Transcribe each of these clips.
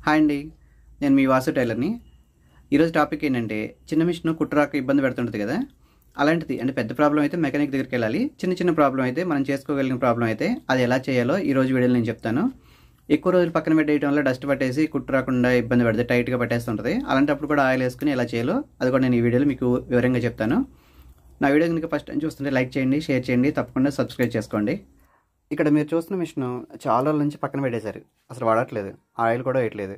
Hi అండి, నేను మీ వాసు టైలర్ని. ఈరోజు టాపిక్ ఏంటంటే, చిన్న మిషన్ కుట్టురాక ఇబ్బంది పెడుతుంటుంది కదా, అలాంటిది అంటే పెద్ద ప్రాబ్లం అయితే మెకానిక్ దగ్గరికి వెళ్ళాలి. చిన్న చిన్న ప్రాబ్లం అయితే మనం చేసుకోగలిగిన ప్రాబ్లం అయితే అది ఎలా చేయాలో ఈరోజు వీడియోలో నేను చెప్తాను. ఎక్కువ రోజులు పక్కన పెట్టేయడం వల్ల డస్ట్ పట్టేసి కుట్టు రాకుండా ఇబ్బంది పడితే టైట్గా పట్టేస్తుంటుంది. అలాంటప్పుడు కూడా ఆయిల్ వేసుకుని ఎలా చేయాలో అది కూడా నేను ఈ వీడియోలో మీకు వివరంగా చెప్తాను. నా వీడియో కనుక ఫస్ట్ టైం చూస్తుంటే లైక్ చేయండి, షేర్ చేయండి, తప్పకుండా సబ్స్క్రైబ్ చేసుకోండి. ఇక్కడ మీరు చూస్తున్న మిషన్ చాలా రోజుల నుంచి పక్కన పెట్టేశారు, అసలు వాడట్లేదు, ఆయిల్ కూడా వేయట్లేదు.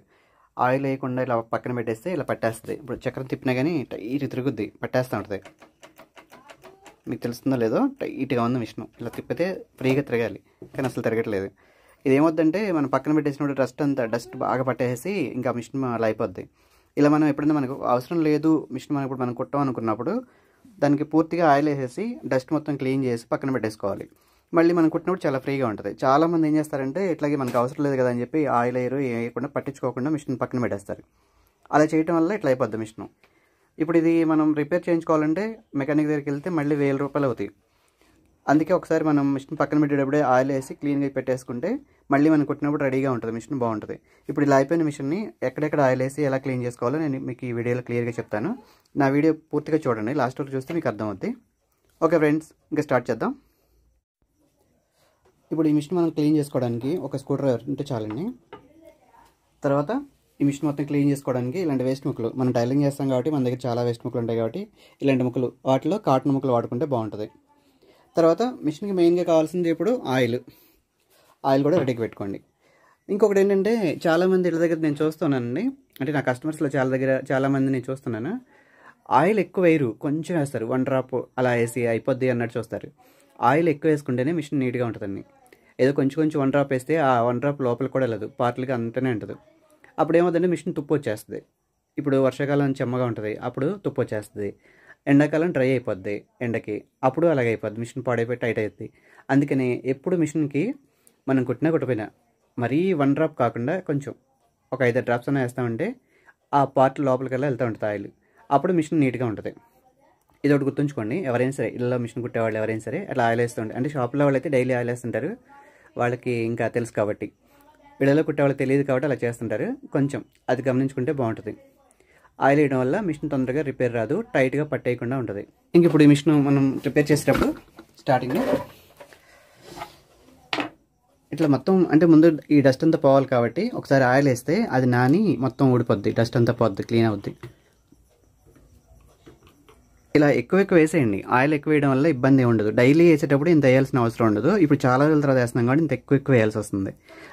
ఆయిల్ వేయకుండా ఇలా పక్కన పెట్టేస్తే ఇలా పట్టేస్తుంది. ఇప్పుడు చక్రం తిప్పినా కానీ టైట్ తిరుగుద్ది, పట్టేస్తూ ఉంటుంది. మీకు తెలుస్తుందో లేదో, టైట్గా ఉంది మిషన్. ఇలా తిప్పితే ఫ్రీగా తిరగాలి, కానీ అసలు తిరగట్లేదు. ఇది ఏమవుద్దంటే మనం పక్కన పెట్టేసినప్పుడు డస్ట్ బాగా పట్టేసి ఇంకా మిషన్ అలా అయిపోద్ది. ఇలా మనం ఎప్పుడైనా మనకు అవసరం లేదు మిషన్ మనం ఇప్పుడు మనం కుట్టామనుకున్నప్పుడు దానికి పూర్తిగా ఆయిల్ వేసేసి డస్ట్ మొత్తం క్లీన్ చేసి పక్కన పెట్టేసుకోవాలి. మళ్ళీ మనం కుట్టినప్పుడు చాలా ఫ్రీగా ఉంటుంది. చాలామంది ఏం చేస్తారంటే ఇట్లాగే మనకు అవసరం లేదు కదా అని చెప్పి ఆయిల్ వేయకుండా పట్టించుకోకుండా మిషన్ పక్కన పెట్టేస్తారు. అలా చేయడం వల్ల ఇట్లా అయిపోద్ది మిషన్. ఇప్పుడు ఇది మనం రిపేర్ చేయించుకోవాలంటే మెకానిక్ దగ్గరికి వెళ్తే మళ్ళీ 1000 రూపాయలు అవుతాయి. అందుకే ఒకసారి మనం మిషన్ పక్కన పెట్టేటప్పుడే ఆయిల్ వేసి క్లీన్గా పెట్టేసుకుంటే మళ్ళీ మనం కుట్టినప్పుడు రెడీగా ఉంటుంది, మిషన్ బాగుంటుంది. ఇప్పుడు ఇలా అయిపోయిన మిషన్ని ఎక్కడెక్కడ ఆయిల్ వేసి ఎలా క్లీన్ చేసుకోవాలో నేను మీకు ఈ వీడియోలో క్లియర్గా చెప్తాను. నా వీడియో పూర్తిగా చూడండి, లాస్ట్ వరకు చూస్తే మీకు అర్థమవుద్ది. ఓకే ఫ్రెండ్స్, ఇంకా స్టార్ట్ చేద్దాం. ఇప్పుడు ఈ మిషన్ మనం క్లీన్ చేసుకోవడానికి ఒక స్క్రూ డ్రైవర్ ఉంటే చాలండి. తర్వాత ఈ మిషన్ మొత్తం క్లీన్ చేసుకోవడానికి ఇలాంటి వేస్ట్ ముక్కలు, మనం టైలింగ్ చేస్తాం కాబట్టి మన దగ్గర చాలా వేస్ట్ ముక్కలు ఉంటాయి కాబట్టి ఇలాంటి ముక్కలు, వాటిలో కాటన్ ముక్కలు వాడుకుంటే బాగుంటుంది. తర్వాత మిషన్కి మెయిన్గా కావాల్సింది ఇప్పుడు ఆయిల్ కూడా రెడీకి పెట్టుకోండి. ఇంకొకటి ఏంటంటే, చాలామంది ఇళ్ళ దగ్గర నేను చూస్తున్నానండి, అంటే నా కస్టమర్స్లో చాలామంది నేను చూస్తున్నాను, ఆయిల్ ఎక్కువ వేయరు, కొంచెం వేస్తారు, 1 డ్రాప్ అలా వేసి అయిపోద్ది అన్నట్టు చూస్తారు. ఆయిల్ ఎక్కువ వేసుకుంటేనే మిషన్ నీట్గా ఉంటుందండి. ఏదో కొంచెం 1 డ్రాప్ వేస్తే ఆ 1 డ్రాప్ లోపల కూడా వెళ్ళదు, పార్ట్లుగా అంతనే ఉంటుంది. అప్పుడు ఏమవుతుందంటే మిషన్ తుప్పు వచ్చేస్తుంది. ఇప్పుడు వర్షాకాలం చెమ్మగా ఉంటుంది, అప్పుడు తుప్పు వచ్చేస్తుంది. ఎండాకాలం డ్రై అయిపోద్ది ఎండకి, అప్పుడు అలాగే అయిపోద్ది, మిషన్ పాడైపోయి టైట్ అవుతుంది. అందుకని ఎప్పుడు మిషన్కి మనం కుట్టిపోయినా మరీ 1 డ్రాప్ కాకుండా కొంచెం ఒక 5 డ్రాప్స్ అన్నా వేస్తామంటే ఆ పార్ట్ లోపలికల్లా వెళ్తూ ఉంటుంది ఆయిల్. అప్పుడు మిషన్ నీట్గా ఉంటుంది. ఇది ఒకటి గుర్తుంచుకోండి, ఎవరైనా సరే ఇళ్ళలో మిషన్ కుట్టేవాళ్ళు ఎవరైనా సరే అట్లా ఆయిల్ వేస్తుంటే, అంటే షాప్లో వాళ్ళు అయితే డైలీ ఆయిల్ వేస్తుంటారు, వాళ్ళకి ఇంకా తెలుసు కాబట్టి. ఇళ్ళలో కుట్టేవాళ్ళకి తెలియదు కాబట్టి అలా చేస్తుంటారు. కొంచెం అది గమనించుకుంటే బాగుంటుంది. ఆయిల్ వేయడం వల్ల మిషన్ తొందరగా రిపేర్ రాదు, టైట్గా పట్టేయకుండా ఉంటుంది. ఇంక ఇప్పుడు ఈ మిషన్ మనం రిపేర్ చేసేటప్పుడు స్టార్టింగ్లో ఇట్లా మొత్తం, అంటే ముందు ఈ డస్ట్ అంతా పోవాలి కాబట్టి ఒకసారి ఆయిల్ వేస్తే అది నాని మొత్తం ఊడిపోద్ది, డస్ట్ అంతా పోద్ది, క్లీన్ అవుద్ది. ఇలా ఎక్కువ వేసేయండి. ఆయిల్ ఎక్కువ వేయడం వల్ల ఇబ్బంది ఉండదు. డైలీ వేసేటప్పుడు ఇంత వేయాల్సిన అవసరం ఉండదు. ఇప్పుడు చాలా రోజుల తర్వాత వేస్తున్నాం కాబట్టి ఇంత ఎక్కువ వేయాల్సి వస్తుంది.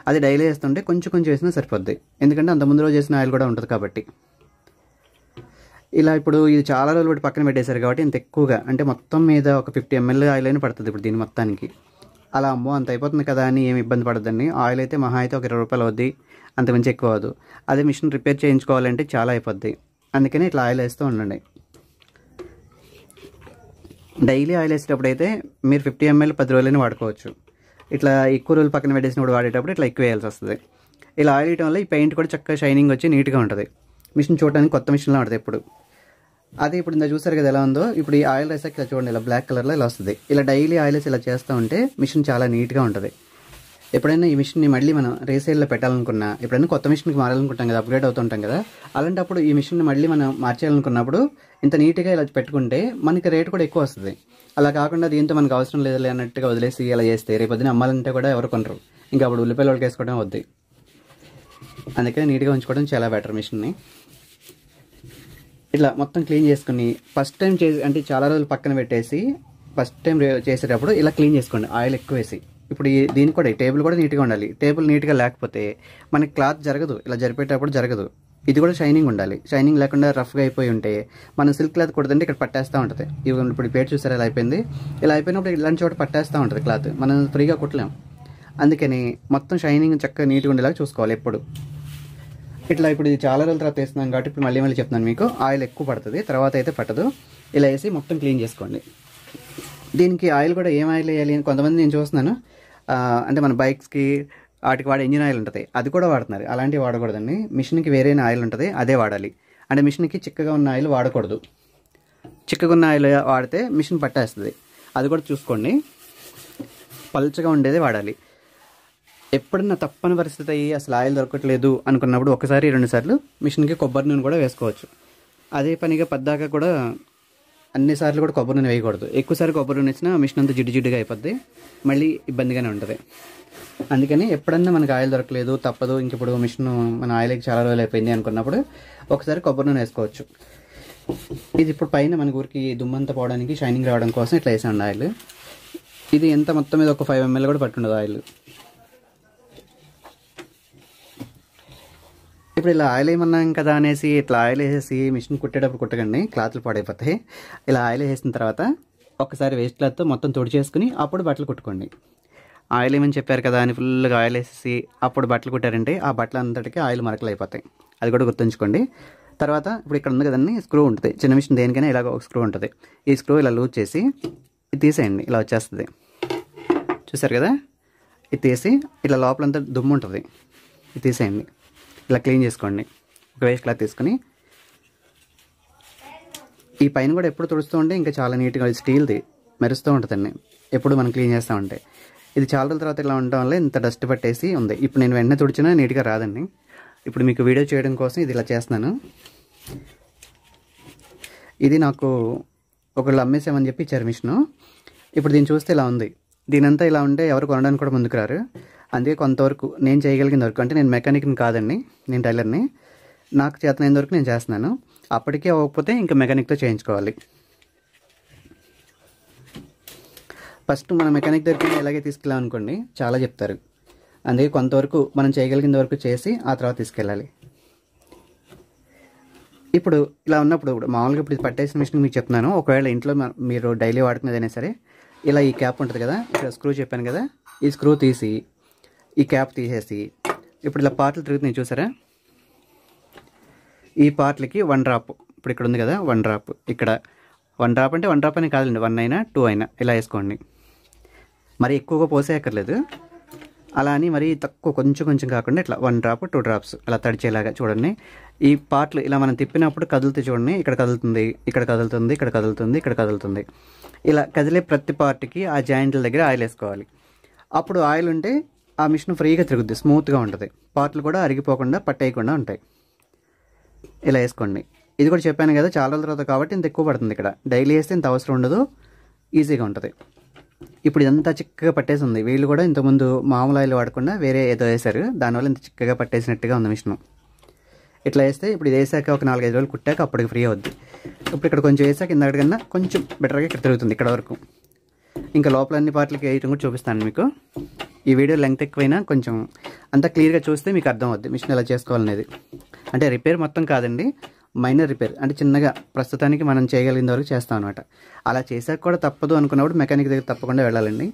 అది డైలీ వేస్తుంటే కొంచెం వేసినా సరిపోద్ది, ఎందుకంటే అంత ముందు రోజు వేసిన ఆయిల్ కూడా ఉంటుంది కాబట్టి. ఇలా ఇప్పుడు ఇది చాలా రోజులు బట్టి పక్కన పెట్టేశారు కాబట్టి ఇంత ఎక్కువగా, అంటే మొత్తం మీద ఒక 50 ml ఆయిల్ అయినా పడుతుంది ఇప్పుడు దీని మొత్తానికి. అలా అమ్మో అంత అయిపోతుంది కదా అని ఏమి ఇబ్బంది పడద్దండి. ఆయిల్ అయితే మహా అయితే ఒక 20 రూపాయలు అవుద్ది, అంతమించి ఎక్కువ అవ్వదు. అదే మిషన్ రిపేర్ చేయించుకోవాలంటే చాలా అయిపోద్ది. అందుకని ఇట్లా ఆయిల్ వేస్తూ ఉండండి. డైలీ ఆయిల్ వేసేటప్పుడు అయితే మీరు 50 ml 10 రోజులైనా వాడుకోవచ్చు. ఇట్లా ఎక్కువ రోజులు పక్కన పెట్టేసినప్పుడు వాడేటప్పుడు ఇట్లా ఎక్కువ వేయాల్సి వస్తుంది. ఇలా ఆయిల్ వేయడం వల్ల ఈ పెయింట్ కూడా చక్కగా షైనింగ్ వచ్చి నీట్గా ఉంటుంది. మిషన్ చూడడానికి కొత్త మిషన్లో ఉంటుంది ఎప్పుడు. అదే ఇప్పుడు ఇంత చూసారు కదా ఎలా ఉందో, ఇప్పుడు ఈ ఆయిల్ వేసాక ఇలా చూడండి, ఇలా బ్లాక్ కలర్లో ఇలా వస్తుంది. ఇలా డైలీ ఆయిల్ వేసి ఇలా చేస్తూ ఉంటే మిషన్ చాలా నీట్గా ఉంటుంది. ఎప్పుడైనా ఈ మిషన్ని మళ్ళీ మనం రీసేల్లో పెట్టాలనుకున్నా, ఎప్పుడైనా కొత్త మిషన్కి మారాలనుకుంటాం కదా, అప్గ్రేడ్ అవుతుంటాం కదా, అలాంటప్పుడు ఈ మిషన్ని మళ్ళీ మనం మార్చేయాలనుకున్నప్పుడు ఇంత నీట్గా ఇలా పెట్టుకుంటే మనకి రేటు కూడా ఎక్కువ వస్తుంది. అలా కాకుండా దీంతో మనకు అవసరం లేదులే అన్నట్టుగా వదిలేసి ఇలా చేస్తే రేపొద్దున అమ్మాలంటే కూడా ఎవరు కొనరు, ఇంకా అప్పుడు ఉల్లిపాయలు వాళ్ళకి వేసుకోవడం వద్దు. అందుకని నీట్గా ఉంచుకోవడం చాలా బెటర్ మిషన్ని. ఇట్లా మొత్తం క్లీన్ చేసుకుని ఫస్ట్ టైం అంటే చాలా రోజులు పక్కన పెట్టేసి ఫస్ట్ టైం చేసేటప్పుడు ఇలా క్లీన్ చేసుకోండి ఆయిల్ ఎక్కువ వేసి. ఇప్పుడు దీనికి కూడా టేబుల్ కూడా నీట్గా ఉండాలి. టేబుల్ నీట్గా లేకపోతే మనకి క్లాత్ జరగదు, ఇలా జరిపేటప్పుడు జరగదు. ఇది కూడా షైనింగ్ ఉండాలి. షైనింగ్ లేకుండా రఫ్గా అయిపోయి ఉంటే మనం సిల్క్ క్లాత్ కుడుతుంటే ఇక్కడ పట్టేస్తూ ఉంటుంది. ఇప్పుడు పేరు చూసారా ఇలా అయిపోయింది. ఇలా అయిపోయినప్పుడు ఇలాంటి చోట పట్టేస్తూ ఉంటుంది క్లాత్, మనం ఫ్రీగా కుట్టలేం. అందుకని మొత్తం షైనింగ్ చక్కగా నీట్గా ఉండేలాగా చూసుకోవాలి ఎప్పుడు. ఇట్లా ఇప్పుడు ఇది చాలా రోజుల తర్వాత వేస్తున్నాం కాబట్టి ఇప్పుడు మళ్ళీ చెప్తున్నాను మీకు, ఆయిల్ ఎక్కువ పడుతుంది, తర్వాత అయితే పట్టదు. ఇలా వేసి మొత్తం క్లీన్ చేసుకోండి. దీనికి ఆయిల్ కూడా ఏం ఆయిల్ వేయాలి అని కొంతమంది నేను చూస్తున్నాను, అంటే మన బైక్స్కి వాటికి వాడే ఇంజిన్ ఆయిల్ ఉంటుంది, అది కూడా వాడుతున్నారు. అలాంటివి వాడకూడదండి. మిషన్కి వేరే ఆయిల్ ఉంటుంది, అదే వాడాలి. అంటే మిషన్కి చిక్కగా ఉన్న ఆయిల్ వాడకూడదు. చిక్కగా ఉన్న ఆయిల్ వాడితే మిషన్ పట్టేస్తుంది, అది కూడా చూసుకోండి. పల్చగా ఉండేదే వాడాలి. ఎప్పుడన్నా తప్పని పరిస్థితి అయ్యి అసలు ఆయిల్ దొరకట్లేదు అనుకున్నప్పుడు ఒకసారి 2 సార్లు మిషన్కి కొబ్బరి నూనె కూడా వేసుకోవచ్చు. అదే పనిగా పద్దాక కూడా అన్నిసార్లు కూడా కొబ్బరి నూనె వేయకూడదు. ఎక్కువసారి కొబ్బరి నూనె ఇచ్చినా మిషన్ అంతా జిడ్డుగా అయిపోద్ది, మళ్ళీ ఇబ్బందిగానే ఉంటుంది. అందుకని ఎప్పుడన్నా మనకు ఆయిల్ దొరకలేదు, తప్పదు, ఇంక ఇప్పుడు మిషన్ మన ఆయిల్కి చాలా రోజులు అయిపోయింది అనుకున్నప్పుడు ఒకసారి కొబ్బరి నూనె వేసుకోవచ్చు. ఇది ఇప్పుడు పైన మన ఊరికి దుమ్మంతా పోవడానికి, షైనింగ్ రావడం కోసం ఇట్లా వేసాను ఆయిల్. ఇది ఎంత మొత్తం మీద ఒక 5 ml కూడా పట్టుండదు ఆయిల్. ఇప్పుడు ఇలా ఆయిల్ వేయమన్నాం కదా అనేసి ఇట్లా ఆయిల్ వేసేసి మిషన్ కుట్టేటప్పుడు కుట్టకండి, క్లాత్లు పాడైపోతాయి. ఇలా ఆయిల్ వేసిన తర్వాత ఒకసారి వేస్ట్ క్లాత్తో మొత్తం తుడిచేసుకుని అప్పుడు బట్టలు కుట్టుకోండి. ఆయిల్ ఏమని చెప్పారు కదా అని ఫుల్గా ఆయిల్ వేసేసి అప్పుడు బట్టలు కుట్టారంటే ఆ బట్టలు అంతటికీ ఆయిల్ మరకలు అయిపోతాయి. అది కూడా గుర్తుంచుకోండి. తర్వాత ఇప్పుడు ఇక్కడ ఉంది కదండి స్క్రూ ఉంటుంది, చిన్న మిషన్ దేనికైనా ఇలాగ ఒక స్క్రూ ఉంటుంది. ఈ స్క్రూ ఇలా లూజ్ చేసి ఇది తీసేయండి, ఇలా వచ్చేస్తుంది. చూసారు కదా, ఇది తీసి ఇట్లా లోపలంతా దుమ్ము ఉంటుంది, ఇది తీసేయండి. ఇలా క్లీన్ చేసుకోండి. ఒక వేస్ట్ క్లాత్ తీసుకుని ఈ పైన కూడా ఎప్పుడు తుడుస్తూ ఉంటే ఇంకా చాలా నీట్గా స్టీల్ది మెరుస్తూ ఉంటుందండి ఎప్పుడు మనం క్లీన్ చేస్తూ ఉంటే. ఇది చాలా రోజుల తర్వాత ఇలా ఉండడం వల్ల ఇంత డస్ట్ పట్టేసి ఉంది. ఇప్పుడు నేను వెంటనే తుడిచినా నీట్గా రాదండి. ఇప్పుడు మీకు వీడియో చేయడం కోసం ఇది ఇలా చేస్తున్నాను. ఇది నాకు ఒకళ్ళు అమ్మేసామని చెప్పి ఇచ్చారు మిషను. ఇప్పుడు దీన్ని చూస్తే ఇలా ఉంది. దీనంతా ఇలా ఉంటే ఎవరు కొనడానికి కూడా ముందుకు రారు. అందుకే కొంతవరకు నేను చేయగలిగిన వరకు, అంటే నేను మెకానిక్ని కాదండి, నేను టైలర్ని, నాకు చేతనైన వరకు నేను చేస్తున్నాను. అప్పటికే అవ్వకపోతే ఇంకా మెకానిక్తో చేయించుకోవాలి. ఫస్ట్ మన మెకానిక్ దగ్గరికి ఇలాగే తీసుకెళ్ళాం అనుకోండి చాలా చెప్తారు. అందుకే కొంతవరకు మనం చేయగలిగిన వరకు చేసి ఆ తర్వాత తీసుకెళ్ళాలి. ఇప్పుడు ఇలా ఉన్నప్పుడు మామూలుగా ఇప్పుడు ఇది పట్టేసిన మిషన్ మీకు చెప్తున్నాను. ఒకవేళ ఇంట్లో మీరు డైలీ వాడుకునేదైనా సరే ఇలా ఈ క్యాప్ ఉంటుంది కదా, ఇక్కడ స్క్రూ చెప్పాను కదా, ఈ స్క్రూ తీసి ఈ క్యాప్ తీసేసి ఇప్పుడు ఇలా పార్ట్లు తిరుగుతున్నాయి చూసారా, ఈ పార్ట్లకి 1 డ్రాప్, ఇప్పుడు ఇక్కడ ఉంది కదా 1 డ్రాప్, ఇక్కడ 1 డ్రాప్ అంటే 1 డ్రాప్ అని కాదండి, 1 అయినా 2 అయినా ఇలా వేసుకోండి. మరి ఎక్కువగా పోసేయక్కర్లేదు, అలా అని మరి తక్కువ కొంచెం కాకుండా ఇట్లా 1 డ్రాప్ 2 డ్రాప్స్ అలా తడిచేలాగా చూడండి. ఈ పార్ట్లు ఇలా మనం తిప్పినప్పుడు కదులుతూ చూడండి, ఇక్కడ కదులుతుంది, ఇక్కడ కదులుతుంది, ఇక్కడ కదులుతుంది, ఇక్కడ కదులుతుంది. ఇలా కదిలే ప్రతి పార్ట్కి ఆ జాయింట్ల దగ్గర ఆయిల్ వేసుకోవాలి. అప్పుడు ఆయిల్ ఉంటే ఆ మిషన్ ఫ్రీగా తిరుగుద్ది, స్మూత్గా ఉంటుంది, పార్ట్లు కూడా అరిగిపోకుండా పట్టేయకుండా ఉంటాయి. ఇలా వేసుకోండి. ఇది కూడా చెప్పాను కదా చాలా రోజుల తర్వాత కాబట్టి ఇంత ఎక్కువ పడుతుంది. ఇక్కడ డైలీ వేస్తే ఇంత అవసరం ఉండదు, ఈజీగా ఉంటుంది. ఇప్పుడు ఇదంతా చిక్కగా పట్టేసి ఉంది. వీళ్ళు కూడా ఇంతకుముందు మామూలు ఆయిల్ వాడకుండా వేరే ఏదో వేశారు, దానివల్ల ఇంత చిక్కగా పట్టేసినట్టుగా ఉంది మిషన్. ఇట్లా వేస్తే ఇప్పుడు ఇది వేసాక ఒక 4-5 రోజులు కుట్టాక అప్పటికి ఫ్రీ అవుద్ది. ఇప్పుడు ఇక్కడ కొంచెం వేసాక ఇందాకన్నా కొంచెం బెటర్గా ఇక్కడ తిరుగుతుంది ఇక్కడ వరకు. ఇంకా లోపల అన్ని పార్ట్లకి వేయటం కూడా చూపిస్తాను మీకు. ఈ వీడియో లెంగ్త్ ఎక్కువైనా కొంచెం అంతా క్లియర్గా చూస్తే మీకు అర్థం అవుద్ది మిషన్ ఎలా చేసుకోవాలనేది. అంటే రిపేర్ మొత్తం కాదండి, మైనర్ రిపేర్, అంటే చిన్నగా ప్రస్తుతానికి మనం చేయగలిగిన వరకు చేస్తాం అనమాట. అలా చేసాక కూడా తప్పదు అనుకున్నప్పుడు మెకానిక్ దగ్గర తప్పకుండా వెళ్ళాలండి.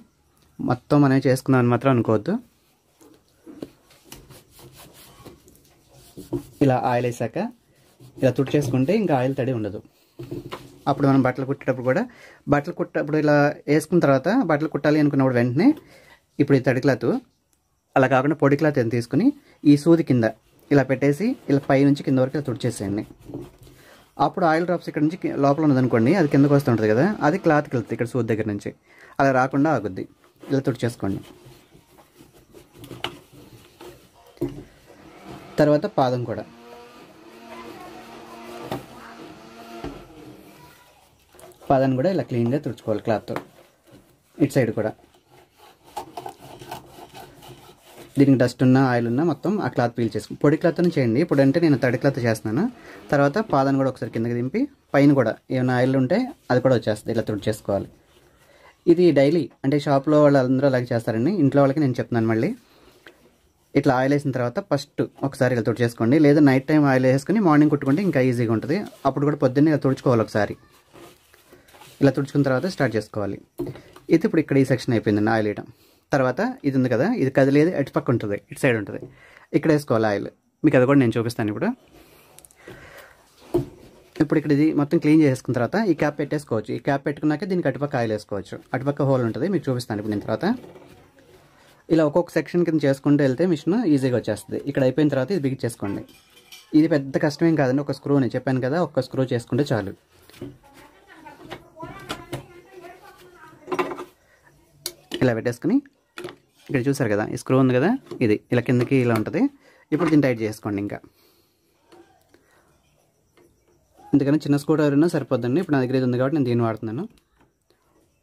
మొత్తం మనం చేసుకున్నాం అని మాత్రం అనుకోవద్దు. ఇలా ఆయిల్ వేసాక ఇలా తుడిచేసుకుంటే ఇంకా ఆయిల్ తడి ఉండదు. అప్పుడు మనం బట్టలు కుట్టేటప్పుడు కూడా ఇప్పుడు ఇలా వేసుకున్న తర్వాత బట్టలు కుట్టాలి అనుకున్నప్పుడు వెంటనే ఇప్పుడు ఈ తడి క్లాత్ అలా కాకుండా పొడి క్లాత్ తీసుకుని ఈ సూది కింద ఇలా పెట్టేసి ఇలా పై నుంచి కింద వరకు ఇలా తుడిచేసేయండి. అప్పుడు ఆయిల్ డ్రాప్స్ ఇక్కడ నుంచి లోపల ఉన్నదనుకోండి, అది కిందకు వస్తుంటుంది కదా, అది క్లాత్కి వెళ్తుంది ఇక్కడ సూది దగ్గర నుంచి, అలా రాకుండా ఆగుద్ది. ఇలా తుడిచేసుకోండి. తర్వాత పాదం కూడా ఇలా క్లీన్గా తుడుచుకోవాలి క్లాత్తో. ఇటు సైడ్ కూడా దీనికి డస్ట్ ఉన్నా ఆయిల్ ఉన్నా మొత్తం ఆ క్లాత్ పీల్ చేసుకోండి. పొడి క్లాత్ని చేయండి. ఇప్పుడు అంటే నేను తడి క్లాత్ చేస్తున్నాను. తర్వాత పాదాన్ని కూడా ఒకసారి కిందకి దింపి పైన కూడా ఏమైనా ఆయిల్ ఉంటే అది కూడా వచ్చేస్తుంది, ఇలా తుడిచేసుకోవాలి. ఇది డైలీ అంటే షాప్లో వాళ్ళు అందరూ అలాగే చేస్తారండి. ఇంట్లో వాళ్ళకి నేను చెప్తున్నాను. మళ్ళీ ఇట్లా ఆయిల్ వేసిన తర్వాత ఫస్ట్ ఒకసారి ఇలా తుడిచేసుకోండి. లేదా నైట్ టైం ఆయిల్ వేసుకుని మార్నింగ్ కుట్టుకుంటే ఇంకా ఈజీగా ఉంటుంది. అప్పుడు కూడా పొద్దున్నే ఇలా తుడుచుకోవాలి ఒకసారి. ఇలా తుడుచుకున్న తర్వాత స్టార్ట్ చేసుకోవాలి. ఇది ఇప్పుడు ఇక్కడ ఈ సెక్షన్ అయిపోయిందండి ఆయిల్ వేయడం. తర్వాత ఇది ఉంది కదా, ఇది కదిలేదు, అటు పక్క ఉంటుంది, ఇటు సైడ్ ఉంటుంది, ఇక్కడ వేసుకోవాలి ఆయిల్. మీకు అది కూడా నేను చూపిస్తాను ఇప్పుడు. ఇక్కడ ఇది మొత్తం క్లీన్ చేసుకున్న తర్వాత ఈ క్యాప్ పెట్టేసుకోవచ్చు. ఈ క్యాప్ పెట్టుకున్నాక దీనికి అటుపక్క ఆయిల్ వేసుకోవచ్చు. అటుపక్క హోల్ ఉంటుంది, మీకు చూపిస్తాను ఇప్పుడు నేను. తర్వాత ఇలా ఒక్కొక్క సెక్షన్ కింద చేసుకుంటూ వెళ్తే మిషన్ ఈజీగా వచ్చేస్తుంది. ఇక్కడ అయిపోయిన తర్వాత ఇది బిగించేసుకోండి. ఇది పెద్ద కష్టమేం కాదండి, ఒక స్క్రూని చెప్పాను కదా, ఒక్క స్క్రూ చేసుకుంటే చాలు. ఇలా పెట్టేసుకుని ఇక్కడ చూసారు కదా, ఈ స్క్రూ ఉంది కదా, ఇది ఇలా కిందకి ఇలా ఉంటుంది. ఇప్పుడు దీన్ని టైట్ చేసుకోండి. ఇంకా ఎందుకని చిన్న స్క్రూ డ్రైవర్ ఉన్నా సరిపోద్దండి. ఇప్పుడు నా దగ్గర ఇది ఉంది కాబట్టి నేను దీన్ని వాడుతున్నాను.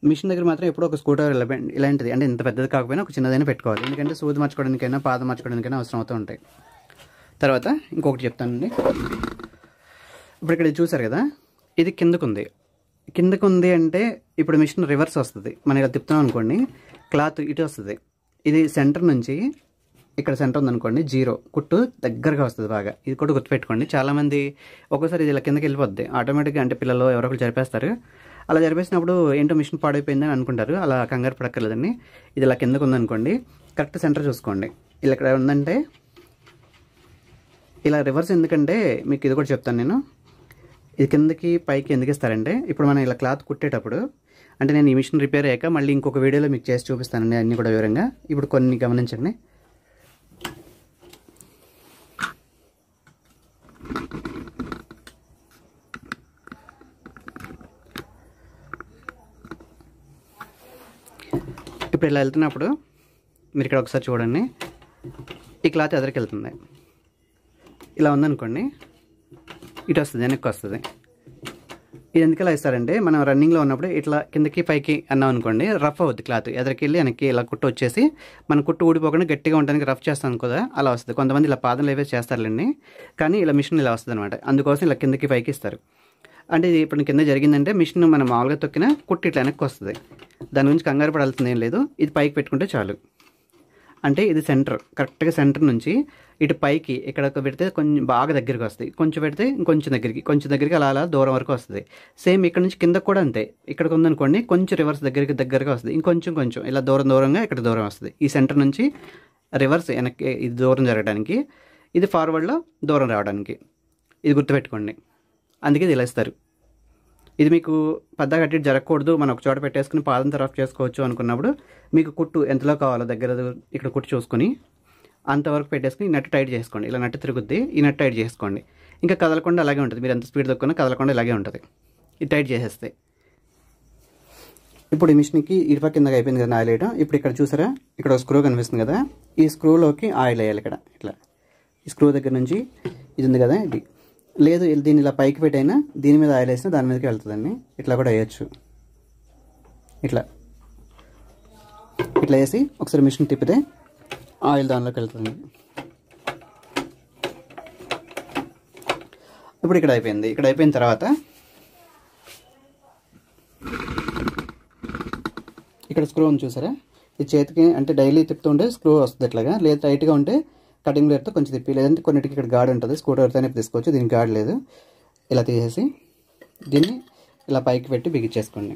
మిషన్ దగ్గర మాత్రం ఎప్పుడో ఒక స్క్రూ డ్రైవర్ ఇలాంటిది, అంటే ఇంత పెద్దది కాకపోయినా ఒక చిన్నదైనా పెట్టుకోవాలి. ఎందుకంటే సూది మార్చుకోవడానికైనా పాదం మార్చుకోవడానికైనా అవసరం అవుతూ ఉంటాయి. తర్వాత ఇంకొకటి చెప్తానండి. ఇప్పుడు ఇక్కడ చూసారు కదా, ఇది కిందకు ఉంది అంటే ఇప్పుడు మిషన్ రివర్స్ వస్తుంది. మనం ఇలా తిప్పుతాం అనుకోండి, క్లాత్ ఇటు వస్తుంది. ఇది సెంటర్ నుంచి ఇక్కడ సెంటర్ ఉందనుకోండి, 0 కుట్టు దగ్గరగా వస్తుంది బాగా. ఇది కూడా గుర్తుపెట్టుకోండి. చాలామంది ఒక్కోసారి ఇది ఇలా కిందకి వెళ్ళిపోద్ది ఆటోమేటిక్గా, అంటే పిల్లలు ఎవరో ఒకరు జరిపేస్తారు. అలా జరిపేసినప్పుడు ఏంటో మిషన్ పాడైపోయిందని అనుకుంటారు. అలా కంగారు పడక్కర్లేదండి. ఇది ఇలా కిందకు ఉందనుకోండి, కరెక్ట్ సెంటర్ చూసుకోండి. ఇలా ఇక్కడ ఉందంటే ఇలా రివర్స్. ఎందుకంటే మీకు ఇది కూడా చెప్తాను నేను. ఇది కిందకి పైకి ఎందుకు ఇస్తారంటే, ఇప్పుడు మనం ఇలా క్లాత్ కుట్టేటప్పుడు, అంటే నేను ఈ మిషన్ రిపేర్ అయ్యాక మళ్ళీ ఇంకొక వీడియోలో మీకు చేసి చూపిస్తానండి అన్నీ కూడా వివరంగా. ఇప్పుడు కొన్ని గమనించండి. ఇప్పుడు ఇలా వెళ్తున్నప్పుడు మీరు ఇక్కడ ఒకసారి చూడండి, ఈ క్లాత్ ఎదరికి వెళ్తుంది. ఇలా ఉందనుకోండి, ఇటు వస్తుంది, వెనక్కి వస్తుంది. ఇది ఎందుకు ఇలా ఇస్తారంటే, మనం రన్నింగ్లో ఉన్నప్పుడు ఇట్లా కిందకి పైకి అన్నాం అనుకోండి, రఫ్ అవుద్ది క్లాత్. ఎదరికి వెళ్ళి వెనక్కి ఇలా కుట్టు వచ్చేసి మన కుట్టు ఊడిపోకుండా గట్టిగా ఉండడానికి రఫ్ చేస్తాను కదా, అలా వస్తుంది. కొంతమంది ఇలా పాదం లేవేసి చేస్తారులేండి, కానీ ఇలా మిషన్ ఇలా వస్తుంది అనమాట. అందుకోసం ఇలా కిందకి పైకి ఇస్తారు. అంటే ఇది ఇప్పుడు కింద జరిగిందంటే మిషన్ మనం మామూలుగా తొక్కిన కుట్టు ఇట్లా వెనక్కి వస్తుంది. దాని గురించి కంగారు పడాల్సింది ఏం లేదు. ఇది పైకి పెట్టుకుంటే చాలు. అంటే ఇది సెంటర్, కరెక్ట్గా సెంటర్ నుంచి ఇటు పైకి ఇక్కడ పెడితే కొంచెం బాగా దగ్గరికి వస్తాయి, కొంచెం పెడితే కొంచెం దగ్గరికి అలా దూరం వరకు వస్తుంది. సేమ్ ఇక్కడ నుంచి కిందకు కూడా అంతే. ఇక్కడికి ఉందనుకోండి, కొంచెం రివర్స్ దగ్గరగా వస్తుంది, ఇంకొంచెం ఇలా దూరంగా ఇక్కడ దూరం వస్తుంది. ఈ సెంటర్ నుంచి రివర్స్ వెనక్కి ఇది దూరం జరగడానికి, ఇది ఫార్వర్డ్లో దూరం రావడానికి. ఇది గుర్తుపెట్టుకోండి. అందుకే ఇది ఇలా ఇస్తారు. ఇది మీకు పెద్దగా అట్టి జరగకూడదు, మనం ఒక చోట పెట్టేసుకుని పాదం రఫ్ చేసుకోవచ్చు అనుకున్నప్పుడు మీకు కుట్టు ఎంతలో కావాలో దగ్గర ఇక్కడ కుట్టు చూసుకొని అంతవరకు పెట్టేసుకుని నట్టు టైట్ చేసుకోండి. ఇలా నట్టు తిరుగుద్ది, ఈ నట్టు టైట్ చేసుకోండి. ఇంకా కదలకుండా అలాగే ఉంటుంది. మీరు ఎంత స్పీడ్ తొక్కున్నా కదలకుండా ఇలాగే ఉంటుంది. ఇది టైట్ చేసేస్తే ఇప్పుడు ఈ మిషన్కి ఇటుపక్క కిందగా అయిపోయింది కదా ఆయిల్ వేయడం. ఇప్పుడు ఇక్కడ చూసారా, ఇక్కడ ఒక స్క్రూ కనిపిస్తుంది కదా, ఈ స్క్రూలోకి ఆయిల్ వేయాలి. ఇక్కడ ఇట్లా ఈ స్క్రూ దగ్గర నుంచి ఇది ఉంది కదా, ఇది లేదు దీన్ని ఇలా పైకి పెట్టైనా దీని మీద ఆయిల్ వేసినా దాని మీదకి వెళ్తుందండి. ఇట్లా కూడా వేయచ్చు. ఇట్లా వేసి ఒకసారి మిషన్ తిప్పితే ఆయిల్ దానిలోకి వెళ్తుంది. ఇప్పుడు ఇక్కడ అయిపోయింది. ఇక్కడ అయిపోయిన తర్వాత ఇక్కడ స్క్రూ ఉంది చూసారా, ఈ చేతికి అంటే డైలీ తిప్పుతుంటే స్క్రూ వస్తుంది ఇట్లాగా. లేదు టైట్గా ఉంటే కటింగ్ బ్లేడ్తో కొంచెం తిప్పి, లేదంటే కొన్నిటికి ఇక్కడ గాడ్ ఉంటుంది, స్క్రూ డ్రైవర్తోనే తీసుకోవచ్చు. దీనికి గాడ్ లేదు. ఇలా తీసేసి దీన్ని ఇలా పైకి పెట్టి బిగించేసుకోండి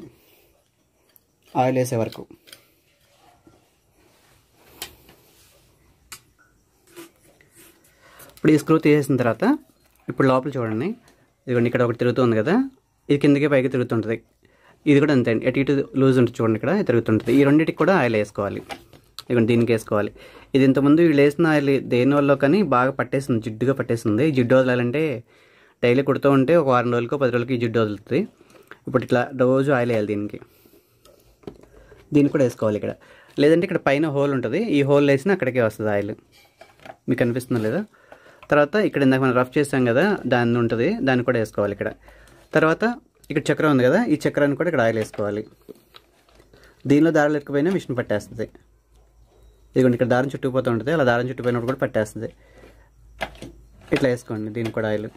ఆయిల్ వేసే వరకు. ఇప్పుడు ఈ స్క్రూ తీసేసిన తర్వాత ఇప్పుడు లోపల చూడండి, ఇదిగోండి ఇక్కడ ఒకటి తిరుగుతుంది కదా, ఇది కిందకి పైకి తిరుగుతుంటుంది. ఇది కూడా అంతే అండి, ఇటు లూజ్ ఉంటుంది చూడండి, ఇక్కడ తిరుగుతుంటుంది. ఈ రెండింటికి కూడా ఆయిల్ వేసుకోవాలి. ఇదిగోండి దీనికి వేసుకోవాలి. ఇది ఇంతకుముందు వీళ్ళు వేసిన ఆయిల్ దేనివల్ల కానీ బాగా పట్టేస్తుంది, జిడ్డుగా పట్టేస్తుంది. ఈ జిడ్డు వదలాలంటే డైలీ కుడుతూ ఉంటే ఒక 4 రోజులకో 10 రోజులకి ఈ జిడ్డు వదులుతుంది. ఇప్పుడు ఇట్లా రోజు ఆయిల్ వేయాలి దీనికి కూడా వేసుకోవాలి ఇక్కడ. లేదంటే ఇక్కడ పైన హోల్ ఉంటుంది, ఈ హోల్ వేసినా అక్కడికే వస్తుంది ఆయిల్. మీకు అనిపిస్తుందా లేదా? తర్వాత ఇక్కడ ఇందాక మనం రఫ్ చేసాం కదా, దాన్ని ఉంటుంది, దాన్ని కూడా వేసుకోవాలి ఇక్కడ. తర్వాత ఇక్కడ చక్రం ఉంది కదా, ఈ చక్రాన్ని కూడా ఇక్కడ ఆయిల్ వేసుకోవాలి. దీనిలో దారాలు ఎక్కువైనా మిషన్ పట్టేస్తుంది. ఇదిగోండి ఇక్కడ దారం చుట్టుకుపోతూ ఉంటుంది, అలా దారం చుట్టుపోయినప్పుడు కూడా పట్టేస్తుంది. ఇట్లా వేసుకోండి దీనికి కూడా ఆయిల్.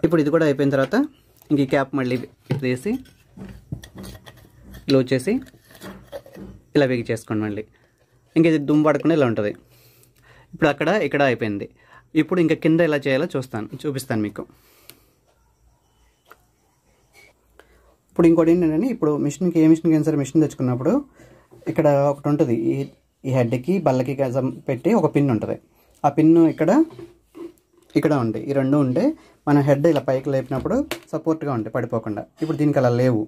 ఇప్పుడు ఇది కూడా అయిపోయిన తర్వాత ఇంక ఈ క్యాప్ మళ్ళీ ఇట్లా వేసి లూజ్ చేసి ఇలా బిగి చేసుకోండి మళ్ళీ. ఇంక ఇది దుమ్ము పడకుండా ఇలా ఉంటుంది. ఇప్పుడు ఇక్కడ అయిపోయింది. ఇప్పుడు ఇంకా కింద ఎలా చేయాలో చూపిస్తాను మీకు. ఇప్పుడు ఇంకోటి ఏంటంటే, ఇప్పుడు మిషన్కి ఏ మిషన్కి అయినా సరే మిషన్ తెచ్చుకున్నప్పుడు ఇక్కడ ఒకటి ఉంటుంది, ఈ హెడ్కి బల్లకి పెట్టి ఒక పిన్ ఉంటుంది. ఆ పిన్ను ఇక్కడ ఉంటాయి. ఈ రెండు ఉంటే మన హెడ్ ఇలా పైకి లేపినప్పుడు సపోర్ట్గా ఉంటాయి, పడిపోకుండా. ఇప్పుడు దీనికి అలా లేవు,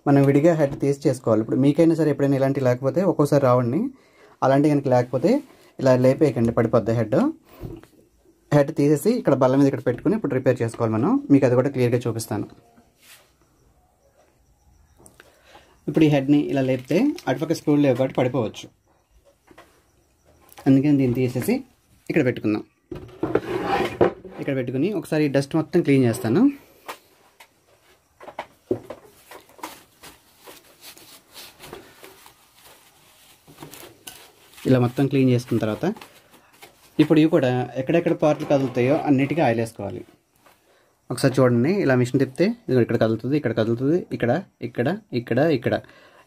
మనం విడిగా హెడ్ తీసి చేసుకోవాలి. ఇప్పుడు మీకైనా సరే ఎప్పుడైనా ఇలాంటివి లేకపోతే ఒక్కోసారి రావండి, అలాంటివి కనుక లేకపోతే ఇలా లేపేయకండి, పడిపోద్ది హెడ్ తీసేసి ఇక్కడ బల్ల మీద ఇక్కడ పెట్టుకుని ఇప్పుడు రిపేర్ చేసుకోవాలి మనం. మీకు అది కూడా క్లియర్గా చూపిస్తాను. ఇప్పుడు ఈ హెడ్ని ఇలా లేపితే అటుపక్క స్క్రూలు లేవు కాబట్టి పడిపోవచ్చు. అందుకని దీన్ని తీసేసి ఇక్కడ పెట్టుకుందాం. ఇక్కడ పెట్టుకుని ఒకసారి డస్ట్ మొత్తం క్లీన్ చేస్తాను. ఇలా మొత్తం క్లీన్ చేసుకున్న తర్వాత ఇప్పుడు ఇవి కూడా ఎక్కడెక్కడ పార్ట్లు కదులుతాయో అన్నిటికీ ఆయిల్ వేసుకోవాలి. ఒకసారి చూడండి, ఇలా మిషన్ తిప్పితే ఇది ఇక్కడ కదులుతుంది, ఇక్కడ కదులుతుంది, ఇక్కడ ఇక్కడ ఇక్కడ ఇక్కడ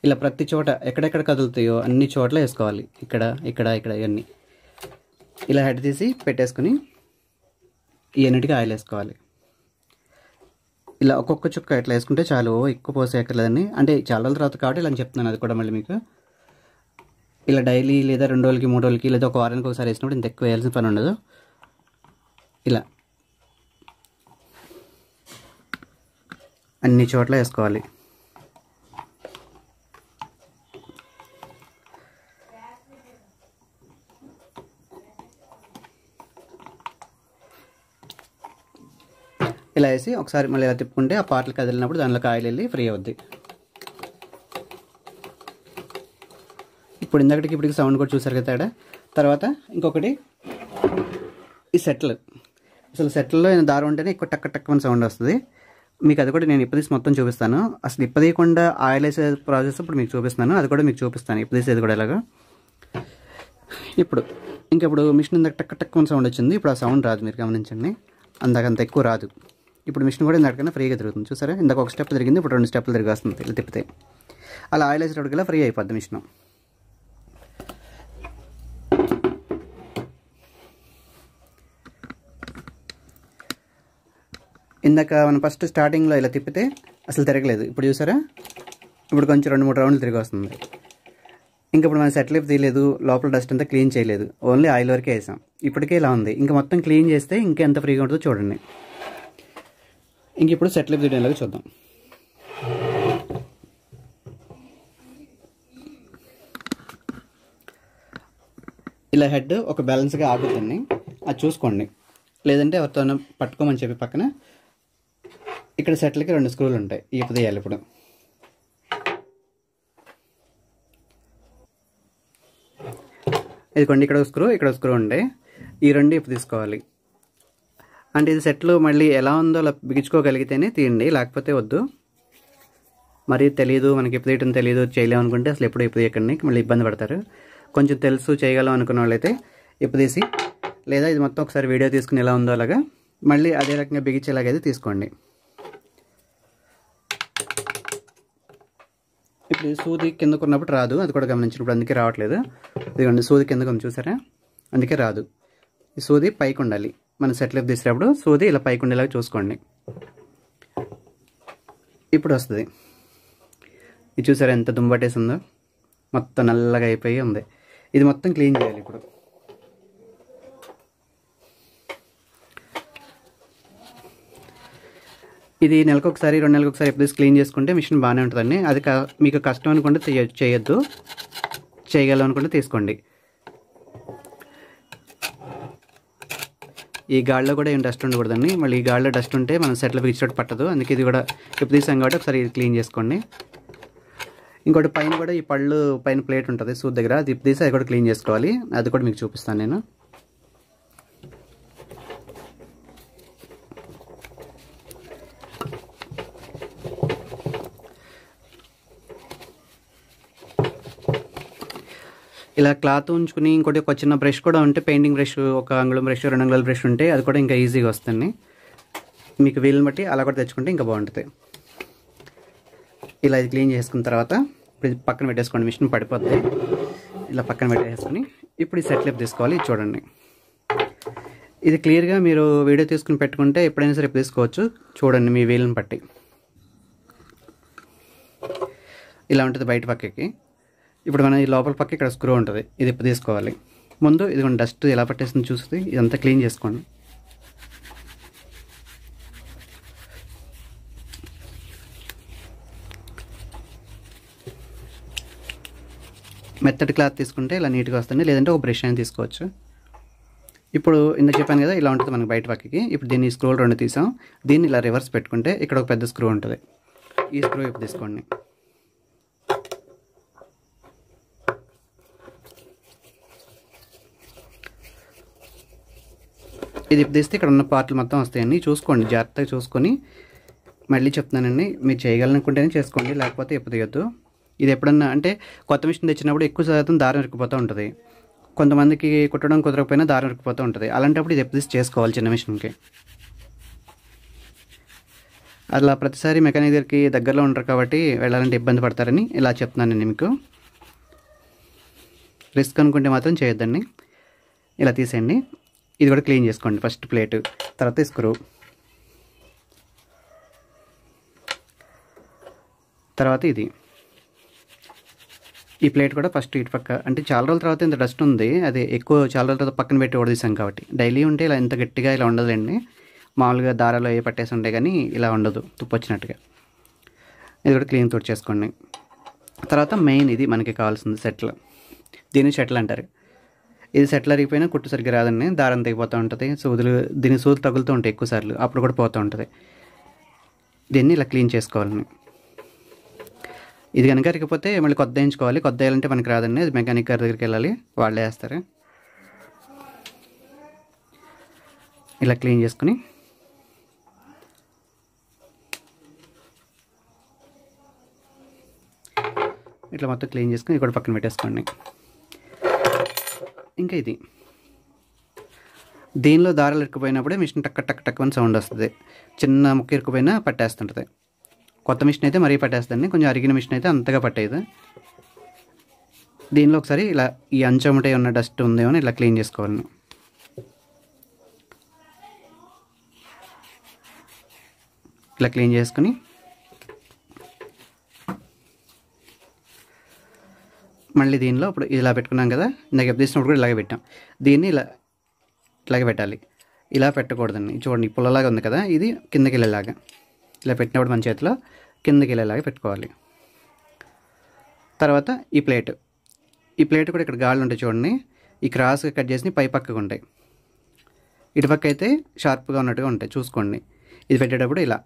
ఇలా ప్రతి చోట ఎక్కడెక్కడ కదులుతాయో అన్ని చోట్ల వేసుకోవాలి. ఇక్కడ ఇక్కడ ఇక్కడ ఇవన్నీ ఇలా హెడ్ తీసి పెట్టేసుకుని ఇవన్నిటికీ ఆయిల్ వేసుకోవాలి. ఇలా ఒక్కొక్క చుక్క ఇట్లా వేసుకుంటే చాలు, ఎక్కువ పోసే ఎక్కర్లేదని. అంటే చాలా రోజుల తర్వాత కాబట్టి ఇలా చెప్తున్నాను. అది కూడా మళ్ళీ మీకు ఇలా డైలీ లేదా 2 రోజులకి 3 రోజులకి లేదా ఒక వారానికి ఒకసారి వేసినప్పుడు ఇంత ఎక్కువ వేయాల్సిన పని ఉండదు. ఇలా అన్ని చోట్ల వేసుకోవాలి. ఇలా వేసి ఒకసారి మళ్ళీ ఇలా తిప్పుకుంటే ఆ పార్ట్లు కదిలినప్పుడు దానిలోకి ఆయిల్ వెళ్ళి ఫ్రీ అవుద్ది. ఇప్పుడు ఇందాకటికి ఇప్పటికి సౌండ్ కూడా చూసారు కదా. తర్వాత ఇంకొకటి ఈ సెట్లు. అసలు సెట్లలో దారం ఉంటేనే ఎక్కువ టక్ టక్ అని సౌండ్ వస్తుంది. మీకు అది కూడా నేను ఇప్పదీసి మొత్తం చూపిస్తాను. అసలు ఇప్పదీయకుండా ఆయిల్ వేసే ప్రాసెస్ ఇప్పుడు మీకు చూపిస్తాను. అది కూడా మీకు చూపిస్తాను ఇప్పదీసేది కూడా ఎలాగో. ఇప్పుడు మిషన్ ఇందాక టక్ టక్ అని సౌండ్ వచ్చింది. ఇప్పుడు ఆ సౌండ్ రాదు, మీరు గమనించండి. అంత ఎక్కువ రాదు. ఇప్పుడు మిషన్ కూడా ఇందాకన్నా ఫ్రీగా తిరుగుతుంది. చూసారా, ఇందాక ఒక స్టెప్ తిరిగింది, ఇప్పుడు 2 స్టెప్లు తిరిగి వస్తుంది ఇలా తిప్పితే. అలా ఆయిల్ వేసేటప్పటికల్లా ఫ్రీ అయిపోద్ది మిషన్. ఇందాక మనం ఫస్ట్ స్టార్టింగ్లో ఇలా తిప్పితే అసలు తిరగలేదు. ఇప్పుడు చూసారా, ఇప్పుడు కొంచెం 2-3 రౌండ్లు తిరిగి వస్తుంది. ఇంకా ఇప్పుడు మనం సెట్ లిప్ తీయలేదు, లోపల డస్ట్ అంతా క్లీన్ చేయలేదు, ఓన్లీ ఆయిల్ వరకే వేసాం. ఇప్పటికే ఇలా ఉంది. ఇంకా మొత్తం క్లీన్ చేస్తే ఇంకా ఎంత ఫ్రీగా ఉంటుందో చూడండి. ఇంక ఇప్పుడు సెట్ లిప్ తీయడం ఎలాగో చూద్దాం. ఇలా హెడ్ ఒక బ్యాలెన్స్గా ఆగుతుంది, అది చూసుకోండి. లేదంటే ఎవరితో పట్టుకోమని చెప్పి పక్కన ఇక్కడ సెట్లకి 2 స్క్రూలు ఉంటాయి, ఇవి తీయాలి. ఇప్పుడు ఇదిగోండి, ఇక్కడ ఒక స్క్రూ ఉంటాయి, ఈ 2 ఇప్పు తీసుకోవాలి. అంటే ఇది సెట్లు మళ్ళీ ఎలా ఉందో అలా బిగించుకోగలిగితేనే తీయండి, లేకపోతే వద్దు. మరి తెలియదు, మనకి ఇప్పు తీయటం తెలియదు, చేయలేము అనుకుంటే అసలు ఎప్పుడు ఇప్పు తీయకండి, మళ్ళీ ఇబ్బంది పడతారు. కొంచెం తెలుసు చేయగలం అనుకున్న వాళ్ళైతే ఇప్పు తీసి, లేదా ఇది మొత్తం ఒకసారి వీడియో తీసుకుని ఎలా ఉందో అలాగా మళ్ళీ అదే రకంగా బిగించేలాగైతే తీసుకోండి. ఇప్పుడు సూది కిందకున్నప్పుడు రాదు, అది కూడా గమనించినప్పుడు అందుకే రావట్లేదు. ఇదిగోండి, సూది కిందకు ఉంది చూసారా, అందుకే రాదు. ఈ సూది పైకి ఉండాలి. మనం సెట్లప్ తీసేటప్పుడు సూది ఇలా పైకి ఉండేలాగా చూసుకోండి. ఇప్పుడు వస్తుంది. ఇది చూసారా ఎంత దుమ్బట్టేసి ఉందో, మొత్తం నల్లగా అయిపోయి ఉంది. ఇది మొత్తం క్లీన్ చేయాలి. ఇప్పుడు ఇది నెలకు ఒకసారి 2 నెలలకు ఒకసారి ఎప్పుడు క్లీన్ చేసుకుంటే మిషన్ బాగానే ఉంటుందండి. అది మీకు కష్టం అనుకుంటే చేయొద్దు, చేయగలం అనుకుంటే తీసుకోండి. ఈ గాడిలో కూడా ఏం డస్ట్ ఉండకూడదండి. మళ్ళీ ఈ గాడిలో డస్ట్ ఉంటే మనం సెట్లు బిగించేటట్టు పట్టదు. అందుకే ఇది కూడా ఇప్పుడు తీసాం కాబట్టి ఒకసారి ఇది క్లీన్ చేసుకోండి. ఇంకోటి పైన కూడా ఈ పళ్ళు పైన ప్లేట్ ఉంటుంది సూద్ దగ్గర, అది ఇప్పుడు తీసి అది కూడా క్లీన్ చేసుకోవాలి. అది కూడా మీకు చూపిస్తాను నేను. ఇలా క్లాత్ ఉంచుకుని ఇంకోటి ఒక చిన్న బ్రష్ కూడా ఉంటే, పెయింటింగ్ బ్రష్, 1 అంగుళం బ్రష్, 2 అంగుళాల బ్రష్ ఉంటే అది కూడా ఇంకా ఈజీగా వస్తుంది. మీకు వీలుని బట్టి అలా కూడా తెచ్చుకుంటే ఇంకా బాగుంటుంది. ఇలా ఇది క్లీన్ చేసుకున్న తర్వాత ఇప్పుడు పక్కన పెట్టేసుకోండి, మిషన్ పడిపోద్ది. ఇలా పక్కన పెట్టేసుకుని ఇప్పుడు ఈ సెట్లిప్ తీసుకోవాలి. ఇది చూడండి, ఇది క్లియర్గా మీరు వీడియో తీసుకుని పెట్టుకుంటే ఎప్పుడైనా సరే తీసుకోవచ్చు. చూడండి మీ వీలుని బట్టి. ఇలా ఉంటుంది బయట పక్కకి. ఇప్పుడు మనం ఈ లోపల పక్క ఇక్కడ స్క్రూ ఉంటుంది, ఇది ఇప్పుడు తీసుకోవాలి. ముందు ఇదిగోండి డస్ట్ ఎలా పట్టేసింది చూస్తుంది, ఇదంతా క్లీన్ చేసుకోండి. మెత్తటి క్లాత్ తీసుకుంటే ఇలా నీట్గా వస్తుంది, లేదంటే ఒక బ్రష్ అయినా తీసుకోవచ్చు. ఇప్పుడు ఇందాక చెప్పాను కదా, ఇలా ఉంటుంది మనకి బయట పక్కకి. ఇప్పుడు దీన్ని స్క్రూలు 2 తీసాం. దీన్ని ఇలా రివర్స్ పెట్టుకుంటే ఇక్కడ ఒక పెద్ద స్క్రూ ఉంటుంది. ఈ స్క్రూ ఇప్పుడు తీసుకోండి. ఇది ఇప్పుడు తీస్తే ఇక్కడ ఉన్న పార్ట్లు మొత్తం వస్తాయండి. చూసుకోండి, జాగ్రత్తగా చూసుకొని. మళ్ళీ చెప్తున్నానండి, మీరు చేయగలనుకుంటేనే చేసుకోండి, లేకపోతే ఎప్పుడు తీయద్దు. ఇది ఎప్పుడన్నా అంటే కొత్త మిషన్ తెచ్చినప్పుడు ఎక్కువ శాతం దారం ఇరుక్కుపోతూ ఉంటుంది. కొంతమందికి కుట్టడం కుదరకపోయినా దారం ఇరుక్కుపోతూ ఉంటుంది. అలాంటప్పుడు ఇది ఎప్పుడు చేసుకోవాలి చిన్న మిషన్కి. అలా ప్రతిసారి మెకానిక్ దగ్గరికి దగ్గరలో ఉంటారు కాబట్టి వెళ్ళాలంటే ఇబ్బంది పడతారని ఇలా చెప్తున్నానండి మీకు. రిస్క్ అనుకుంటే మాత్రం చేయొద్దండి. ఇలా తీసేయండి. ఇది కూడా క్లీన్ చేసుకోండి. ఫస్ట్ ప్లేటు, తర్వాత స్క్రూ, తర్వాత ఇది. ఈ ప్లేట్ కూడా ఫస్ట్ ఇటు పక్క, అంటే చాలా రోజుల తర్వాత ఇంత డస్ట్ ఉంది, అది ఎక్కువ చాలా రోజుల తర్వాత పక్కన పెట్టి ఓడదీసాం కాబట్టి. డైలీ ఉంటే ఇలా ఇంత గట్టిగా ఇలా ఉండదులేండి. మామూలుగా దారాలు ఏ పట్టేసి ఉంటాయి కానీ ఇలా ఉండదు తుప్పు వచ్చినట్టుగా. ఇది కూడా క్లీన్ తోటి చేసుకోండి. తర్వాత మెయిన్ ఇది మనకి కావాల్సింది సెట్లు. దీన్ని షటిల్ అంటారు. ఇది సెటిల్ అరిగిపోయినా కుట్టు సరిగ్గా రాదండి, దారం తెగిపోతూ ఉంటుంది. దీని సూదులు తగులుతూ ఉంటాయి ఎక్కువసార్లు, అప్పుడు కూడా పోతూ ఉంటుంది. దీన్ని ఇలా క్లీన్ చేసుకోవాలని. ఇది కనుక అరిగిపోతే మళ్ళీ కొత్త వేయించుకోవాలి. కొత్త వేయాలంటే మనకి రాదండి, అది మెకానిక్ గారి దగ్గరికి వెళ్ళాలి, వాళ్ళే వేస్తారు. ఇలా క్లీన్ చేసుకుని ఇట్లా మొత్తం క్లీన్ చేసుకుని ఇక్కడ పక్కన పెట్టేసుకోండి. ఇంకా ఇది, దీనిలో దారాలు ఇరుక్కుపోయినప్పుడే మిషన్ టక్ టక్ టక్ అని సౌండ్ వస్తుంది. చిన్న ముక్క ఇరుక్కుపోయినా పట్టేస్తుంటుంది. కొత్త మిషన్ అయితే మరీ పట్టేస్తుందండి, కొంచెం అరిగిన మిషన్ అయితే అంతగా పట్టేది. దీనిలో ఒకసారి ఇలా ఈ అంచమటే ఉన్న డస్ట్ ఉందేమో ఇలా క్లీన్ చేసుకోవాలి. ఇలా క్లీన్ చేసుకుని మళ్ళీ దీనిలో ఇప్పుడు ఇలా పెట్టుకున్నాం కదా, ఇందాక తీసినప్పుడు కూడా ఇలాగే పెట్టాం. దీన్ని ఇలాగే పెట్టాలి. ఇలా పెట్టకూడదండి. చూడండి, పుల్లలాగా ఉంది కదా, ఇది కిందకి వెళ్ళేలాగా ఇలా పెట్టినప్పుడు మన చేతిలో కిందకి వెళ్ళేలాగా పెట్టుకోవాలి. తర్వాత ఈ ప్లేట్ కూడా ఇక్కడ గాళ్ళు ఉంటాయి చూడండి, ఈ క్రాస్గా కట్ చేసి పై పక్కకు ఉంటాయి. ఇటుపక్క అయితే షార్ప్గా ఉన్నట్టుగా ఉంటాయి చూసుకోండి. ఇది పెట్టేటప్పుడు ఇలా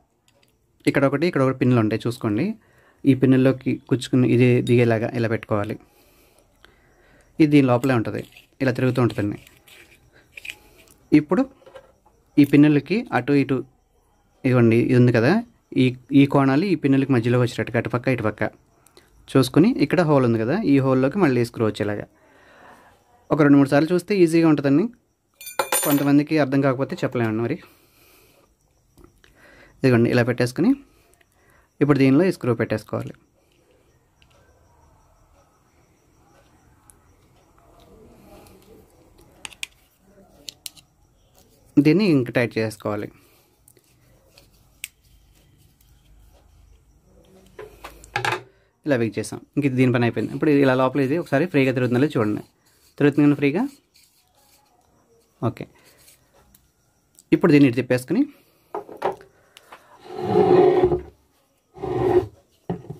ఇక్కడ ఒకటి పిన్నులు ఉంటాయి చూసుకోండి. ఈ పిన్నుల్లోకి కుచ్చుకుని ఇది దిగేలాగా ఇలా పెట్టుకోవాలి. ఇది దీని లోపలే ఉంటుంది, ఇలా తిరుగుతూ ఉంటుందండి. ఇప్పుడు ఈ పిన్నులకి అటు ఇటు ఇవ్వండి, ఇది ఉంది కదా, ఈ కోణాలు ఈ పిన్నులకి మధ్యలోకి వచ్చేటట్టుగా అటుపక్క ఇటుపక్క చూసుకుని ఇక్కడ హోల్ ఉంది కదా, ఈ హోల్లోకి మళ్ళీ స్క్రూ వచ్చేలాగా ఒక 2-3 సార్లు చూస్తే ఈజీగా ఉంటుందండి. కొంతమందికి అర్థం కాకపోతే చెప్పలేమండి మరి. ఇదిగోండి ఇలా పెట్టేసుకుని ఇప్పుడు దీనిలో ఈ స్క్రూ పెట్టేసుకోవాలి. దీన్ని ఇంక టైట్ చేసుకోవాలి. ఇలా వెయిట్ చేసాం, ఇంక ఇది దీని పని అయిపోయింది. ఇప్పుడు ఇలా లోపల ఇది ఒకసారి ఫ్రీగా తిరుగుతుందో చూడండి. తిరుగుతుంది ఫ్రీగా. ఓకే, ఇప్పుడు దీన్ని తిప్పేసుకుని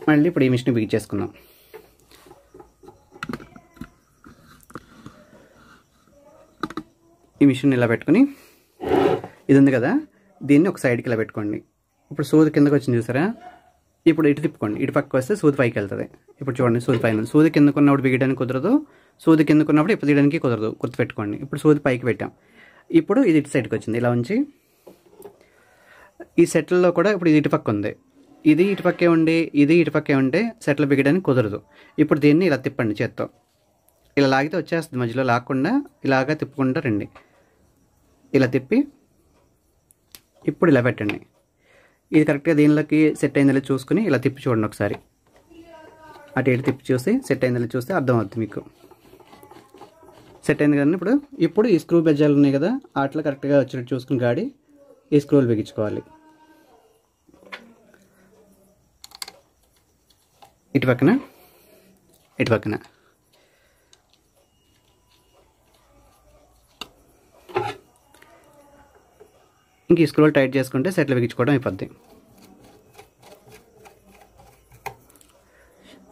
మళ్ళీ ఇప్పుడు ఈ మిషన్ బిగించేసుకుందాం. ఈ మిషన్ ఇలా పెట్టుకుని ఇది ఉంది కదా, దీన్ని ఒక సైడ్కి ఇలా పెట్టుకోండి. ఇప్పుడు సూది కిందకి వచ్చింది చూసారా, ఇప్పుడు ఇటు తిప్పుకోండి. ఇటు పక్క వస్తే సూది పైకి వెళ్తుంది. ఇప్పుడు చూడండి, సూది పైన, సూది కిందకున్నప్పుడు బిగడానికి కుదరదు, సూది కిందకున్నప్పుడు ఇప్పుడు తీయడానికి కుదరదు, గుర్తుపెట్టుకోండి. ఇప్పుడు సూది పైకి పెట్టాం. ఇప్పుడు ఇది ఇటు సైడ్కి వచ్చింది, ఇలా ఉంచి ఈ సెట్లలో కూడా ఇప్పుడు ఇది ఇటుపక్క ఉంది, ఇది ఇటుపక్కే ఉండి ఇది ఇటుపక్కే ఉంటే సెట్లు బిగడానికి కుదరదు. ఇప్పుడు దీన్ని ఇలా తిప్పండి చేత్తో, ఇలా లాగితే వచ్చేస్తుంది. మధ్యలో లాక్కుండా ఇలాగా తిప్పుకుంటూ రండి. ఇలా తిప్పి ఇప్పుడు ఇలా పెట్టండి. ఇది కరెక్ట్గా దీనిలోకి సెట్ అయిందో చూసుకుని ఇలా తిప్పి చూడండి ఒకసారి. అటు ఇటు తిప్పి చూసి సెట్ అయిందో చూస్తే అర్థమవుతుంది మీకు. సెట్ అయింది కదండి. ఇప్పుడు ఈ స్క్రూ బెజ్జాలు ఉన్నాయి కదా, వాటిలో కరెక్ట్గా వచ్చినట్టు చూసుకుని గాడి ఈ స్క్రూలు బిగించుకోవాలి. ఇటు పక్కన ఇంక ఈ స్క్రూలు టైట్ చేసుకుంటే సెట్లు బిగించుకోవడం అయిపోద్ది.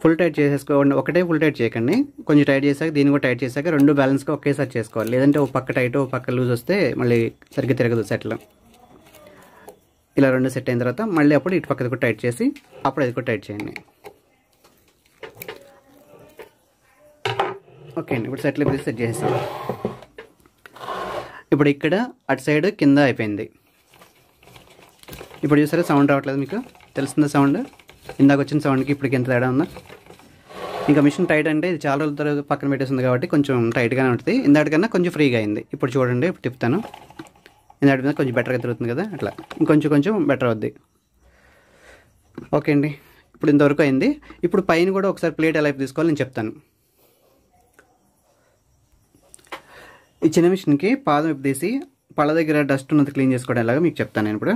ఫుల్ టైట్ చేసేసుకోండి. ఒకటే ఫుల్ టైట్ చేయకండి, కొంచెం టైట్ చేశాక దీన్ని కూడా టైట్ చేశాక రెండు బ్యాలెన్స్గా ఒకేసారి చేసుకోవాలి. లేదంటే ఒక పక్క టైట్ ఒక పక్క లూజ్ వస్తే మళ్ళీ సరిగ్గా తిరగదు సెట్లు. ఇలా రెండు సెట్ అయిన తర్వాత మళ్ళీ అప్పుడు ఇటు పక్కది కూడా టైట్ చేసి అప్పుడు అది కూడా టైట్ చేయండి. ఓకే అండి, ఇప్పుడు సెట్లు సెట్ చేసేసాం. ఇప్పుడు ఇక్కడ అటు సైడ్ కింద అయిపోయింది. ఇప్పుడు చూసారా సౌండ్ రావట్లేదు, మీకు తెలుస్తుందా సౌండ్? ఇందాక వచ్చిన సౌండ్కి ఇప్పటికి ఎంత తేడా ఉందా? ఇంకా మిషన్ టైట్ అంటే ఇది చాలా రోజుల తర్వాత పక్కన పెట్టేస్తుంది కాబట్టి కొంచెం టైట్గానే ఉంటుంది. ఇందాటికన్నా కొంచెం ఫ్రీగా అయింది. ఇప్పుడు చూడండి, ఇప్పుడు తిప్పుతాను. ఇందాటి మీద కొంచెం బెటర్గా తిరుగుతుంది కదా, అట్లా ఇంకొంచెం బెటర్ అవుద్ది. ఓకే అండి, ఇప్పుడు ఇంతవరకు అయింది. ఇప్పుడు పైన కూడా ఒకసారి ప్లేట్ ఎలా తీసుకోవాలి నేను చెప్తాను. ఈ చిన్న మిషన్కి పాదం వైపు తీసి పళ్ళ దగ్గర డస్ట్ ఉన్నది క్లీన్ చేసుకోవడం ఎలాగో మీకు చెప్తాను నేను ఇప్పుడు.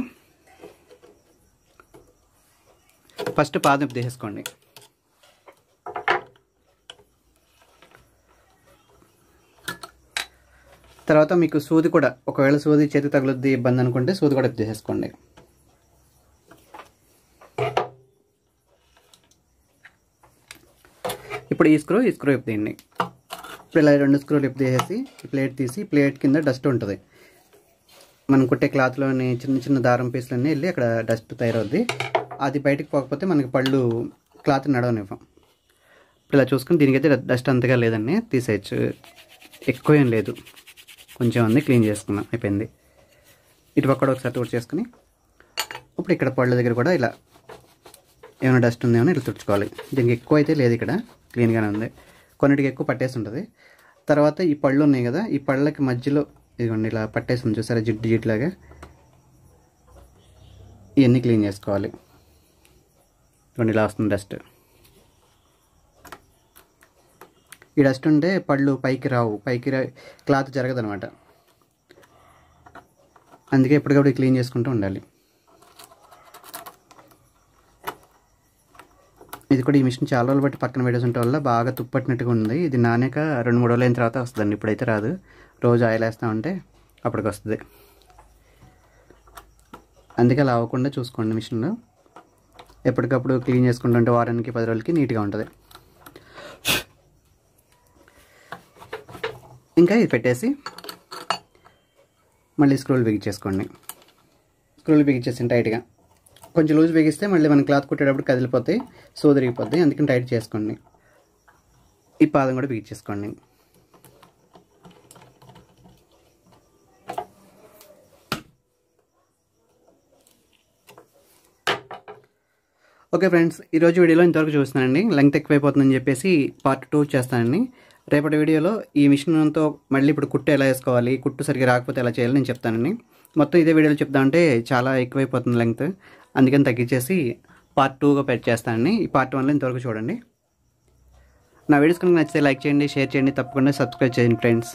ఫస్ట్ పాదం వైపు తీసేసుకోండి. తర్వాత మీకు సూది కూడా, ఒకవేళ సూది చేతికి తగులుద్ది ఇబ్బంది అనుకుంటే సూది కూడా తీసేసుకోండి. ఇప్పుడు ఈ స్క్రూ వైపు తీయండి. ఇప్పుడు ఇలా రెండు స్క్రూలు వైపు తీసేసి ప్లేట్ తీసి ప్లేట్ కింద డస్ట్ ఉంటుంది. మనం కుట్టే క్లాత్లోని చిన్న చిన్న దారం పీసులన్నీ వెళ్ళి అక్కడ డస్ట్ తయారవుద్ది. అది బయటకు పోకపోతే మనకి పళ్ళు క్లాత్ నడవనివ్వం. ఇప్పుడు ఇలా చూసుకుని దీనికైతే డస్ట్ అంతగా లేదండి, తీసేయచ్చు. ఎక్కువ ఏం లేదు, కొంచెం ఉంది, క్లీన్ చేసుకున్నాం, అయిపోయింది. ఇటు పక్కడ ఒకసారి తుడి చేసుకుని ఇప్పుడు ఇక్కడ పళ్ళ దగ్గర కూడా ఇలా ఏమైనా డస్ట్ ఉందేమో ఇట్లా తుడుచుకోవాలి. దీనికి ఎక్కువ అయితే లేదు, ఇక్కడ క్లీన్గానే ఉంది. కొన్నిటికి ఎక్కువ పట్టేసి ఉంటుంది. తర్వాత ఈ పళ్ళు ఉన్నాయి కదా, ఈ పళ్ళకి మధ్యలో ఇదిగోండి ఇలా పట్టేసి ఉంది చూసారా, జిడ్డులాగా. ఇవన్నీ క్లీన్ చేసుకోవాలి. ఇదిగోండి ఇలా వస్తుంది డస్ట్. ఈ డస్ట్ ఉంటే పళ్ళు పైకి రావు, క్లాత్ జరగదు అనమాట. అందుకే ఎప్పటికప్పుడు క్లీన్ చేసుకుంటూ ఉండాలి. ఇది కూడా ఈ మిషన్ చాలా రోజులు బట్టి పక్కన పెట్టేసి ఉంటే వల్ల బాగా తుప్పట్టినట్టుగా ఉంది. ఇది నానాక 2-3 రోజులు అయిన తర్వాత వస్తుందండి, ఇప్పుడైతే రాదు. రోజు ఆయిల్ వేస్తూ ఉంటే అప్పటికి వస్తుంది. అందుకే అలా అవ్వకుండా చూసుకోండి. మిషన్లో ఎప్పటికప్పుడు క్లీన్ చేసుకుంటుంటే వారానికి 10 రోజులకి నీట్గా ఉంటుంది. ఇంకా ఇది పెట్టేసి మళ్ళీ స్క్రూలు బిగించేసుకోండి. స్క్రూలు బిగించేసి టైట్గా, కొంచెం లూజ్ బిగిస్తే మళ్ళీ మనం క్లాత్ కుట్టేటప్పుడు కదిలిపోతాయి, సోదరిగిపోతాయి. అందుకని టైట్ చేసుకోండి. ఈ పాదం కూడా బిగించేసుకోండి. ఓకే ఫ్రెండ్స్, ఈరోజు వీడియోలో ఇంతవరకు చూస్తున్నానండి. లెంగ్త్ ఎక్కువైపోతుందని చెప్పేసి పార్ట్ 2 చేస్తానండి. రేపటి వీడియోలో ఈ మిషన్తో మళ్ళీ ఇప్పుడు కుట్టు ఎలా వేసుకోవాలి, కుట్టు సరిగ్గా రాకపోతే ఎలా చేయాలి నేను చెప్తానండి. మొత్తం ఇదే వీడియోలో చెప్తామంటే చాలా ఎక్కువైపోతుంది లెంగ్త్, అందుకని తగ్గించేసి పార్ట్ 2గా చేస్తానండి. ఈ పార్ట్ 1లో ఇంతవరకు చూడండి. నా వీడియోస్ కనుక నచ్చితే లైక్ చేయండి, షేర్ చేయండి, తప్పకుండా సబ్స్క్రైబ్ చేయండి ఫ్రెండ్స్.